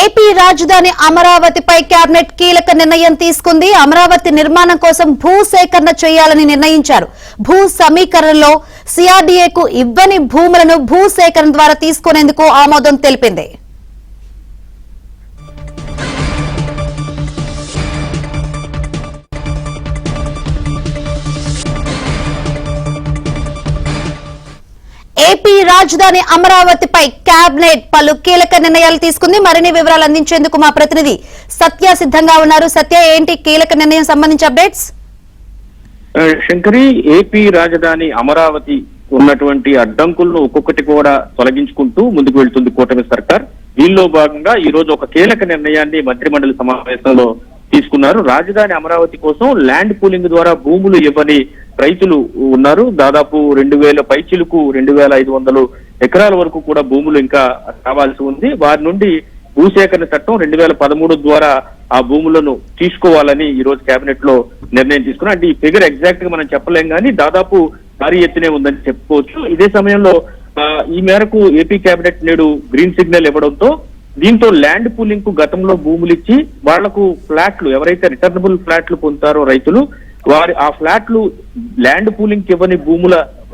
AP రాజధాని అమరావతిపై cabinet కీలక నిర్ణయం తీసుకుంది. అమరావతి నిర్మాణం కోసం భూసేకరణ చేయాలని నిర్ణయించారు. భూ సమీకరణలో సిఆర్డీఏకు ఇవ్వని భూములను భూసేకరణ ద్వారా తీసుకునేందుకు ఆమోదం తెలిపింది. ఏపీ రాజధాని అమరావతిపై కేబినెట్ పలు కీలక నిర్ణయాలు తీసుకుంది. మరిన్ని వివరాలు అందించేందుకు మా ప్రతినిధి సత్య సిద్ధంగా ఉన్నారు. సత్య, ఏంటి కీలక నిర్ణయం సంబంధించి అప్డేట్స్? శంకరి, ఏపీ రాజధాని అమరావతి ఉన్నటువంటి అడ్డంకులను ఒక్కొక్కటి కూడా తొలగించుకుంటూ ముందుకు వెళ్తుంది కూటమి సర్కార్. దీనిలో భాగంగా ఈ రోజు ఒక కీలక నిర్ణయాన్ని మంత్రిమండలి సమావేశంలో తీసుకున్నారు. రాజధాని అమరావతి కోసం ల్యాండ్ పూలింగ్ ద్వారా భూములు ఇవ్వని రైతులు ఉన్నారు. దాదాపు 2000 పైచిలకు 2500 ఎకరాల వరకు కూడా భూములు ఇంకా కావాల్సి ఉంది. వారి నుండి భూసేకరణ చట్టం 2013 ద్వారా ఆ భూములను తీసుకోవాలని ఈ రోజు కేబినెట్ లో నిర్ణయం తీసుకున్నారు. అంటే ఈ ఫిగర్ ఎగ్జాక్ట్ గా మనం చెప్పలేం కానీ దాదాపు భారీ ఎత్తునే ఉందని చెప్పుకోవచ్చు. ఇదే సమయంలో ఈ మేరకు ఏపీ కేబినెట్ నేడు గ్రీన్ సిగ్నల్ ఇవ్వడంతో దీంతో ల్యాండ్ పూలింగ్ కు గతంలో భూములు ఇచ్చి వాళ్లకు ఫ్లాట్లు, ఎవరైతే రిటర్నబుల్ ఫ్లాట్లు పొందుతారో రైతులు, వారి ఆ ఫ్లాట్లు ల్యాండ్ పూలింగ్ ఇవ్వని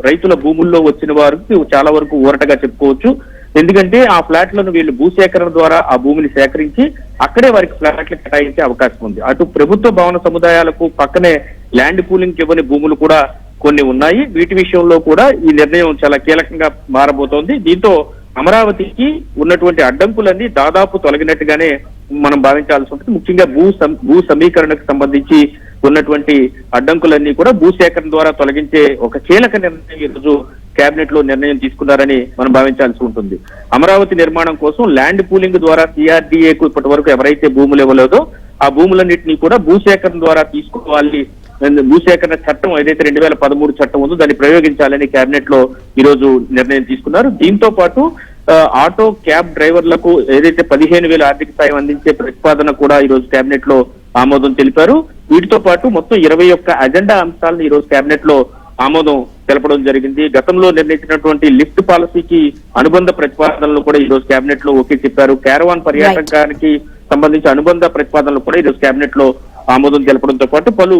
రైతుల భూముల్లో వచ్చిన వారికి చాలా వరకు ఊరటగా చెప్పుకోవచ్చు. ఎందుకంటే ఆ ఫ్లాట్లను వీళ్ళు భూసేకరణ ద్వారా ఆ భూమిని సేకరించి అక్కడే వారికి ఫ్లాట్లు కేటాయించే అవకాశం ఉంది. అటు ప్రభుత్వ భవన సముదాయాలకు పక్కనే ల్యాండ్ పూలింగ్ ఇవ్వని భూములు కూడా కొన్ని ఉన్నాయి. వీటి విషయంలో కూడా ఈ నిర్ణయం చాలా కీలకంగా మారబోతోంది. దీంతో అమరావతికి ఉన్నటువంటి అడ్డంకులన్నీ దాదాపు తొలగినట్టుగానే మనం భావించాల్సి ఉంటుంది. ముఖ్యంగా భూ సమీకరణకు సంబంధించి ఉన్నటువంటి అడ్డంకులన్నీ కూడా భూసేకరణ ద్వారా తొలగించే ఒక కీలక నిర్ణయం ఈ రోజు కేబినెట్ లో నిర్ణయం తీసుకున్నారని మనం భావించాల్సి ఉంటుంది. అమరావతి నిర్మాణం కోసం ల్యాండ్ పూలింగ్ ద్వారా సిఆర్డీఏకు ఇప్పటి వరకు ఎవరైతే భూములు ఇవ్వలేదో ఆ భూములన్నింటినీ కూడా భూసేకరణ ద్వారా తీసుకోవాలి. భూసేకరణ చట్టం ఏదైతే 2013 చట్టం ఉందో దాన్ని ప్రయోగించాలని కేబినెట్ లో ఈ రోజు నిర్ణయం తీసుకున్నారు. దీంతో పాటు ఆటో క్యాబ్ డ్రైవర్లకు ఏదైతే 15,000 ఆర్థిక సాయం అందించే ప్రతిపాదన కూడా ఈ రోజు కేబినెట్ లో ఆమోదం తెలిపారు. వీటితో పాటు మొత్తం 21 అజెండా అంశాలను ఈ రోజు కేబినెట్ లో ఆమోదం తెలపడం జరిగింది. గతంలో నిర్ణయించినటువంటి లిఫ్ట్ పాలసీకి అనుబంధ ప్రతిపాదనలు కూడా ఈ రోజు కేబినెట్ లో ఓకే చెప్పారు. క్యారవాన్ పర్యాటకానికి సంబంధించి అనుబంధ ప్రతిపాదనలు కూడా ఈ రోజు కేబినెట్ లో ఆమోదం తెలపడంతో పాటు పలు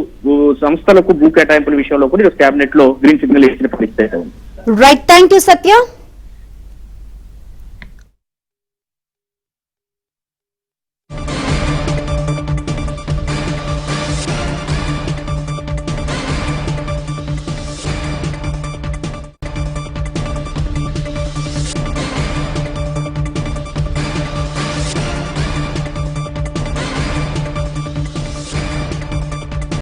సంస్థలకు భూ కేటాయింపుల విషయంలో కూడా ఈ రోజు కేబినెట్ లో గ్రీన్ సిగ్నల్ ఇచ్చిన పరిస్థితి. Right, thank you Satya.